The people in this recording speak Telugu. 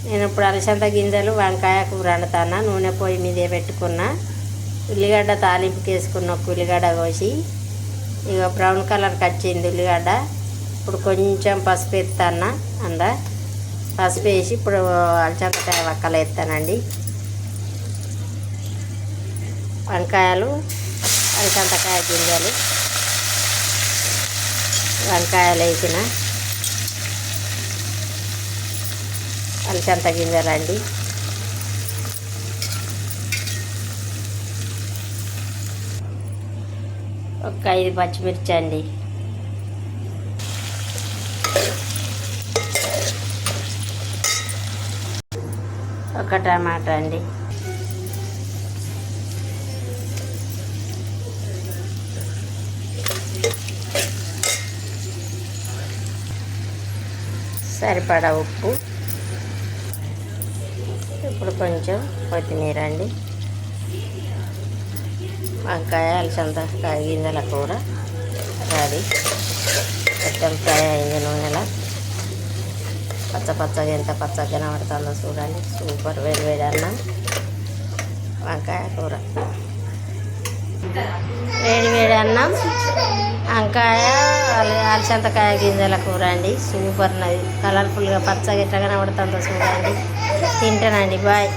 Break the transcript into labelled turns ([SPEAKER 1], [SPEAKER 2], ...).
[SPEAKER 1] నేను ఇప్పుడు అలసంద గింజలు వంకాయ కూర వండుతాను. నూనె పొయ్యి మీదే పెట్టుకున్న. ఉల్లిగడ్డ తాలింపుకి వేసుకున్న ఒక ఉల్లిగడ్డ కోసి ఇక బ్రౌన్ కలర్కి వచ్చింది ఉల్లిగడ్డ. ఇప్పుడు కొంచెం పసుపు వేస్తాను. పసుపు వేసి ఇప్పుడు అలసందకాయ వక్కలు వేస్తానండి. వంకాయలు, అలసందకాయ గింజలు, వంకాయలు వేసిన అలసంద గింజలు అండి. ఒక 5 పచ్చిమిర్చి అండి. ఒక టమాటా అండి. సరిపడా ఉప్పు. ఇప్పుడు కొంచెం కొత్తిమీర అండి. వంకాయ అలసందకాయ గింజల కూర రెడీ. కొంచెం ఫ్రై అయింది నూనెలో. పచ్చగా ఎంత పచ్చగా కనబడుతుందో చూడండి. సూపర్ వేడి వేడి అన్నం వంకాయ కూర. వేడి వేడి అన్నం వంకాయ అలసందకాయ గింజల కూర అండి. సూపర్ నది కలర్ఫుల్గా పచ్చగా ఎట్లా కనబడుతుందో చూడండి. తింటానండి. బాయ్.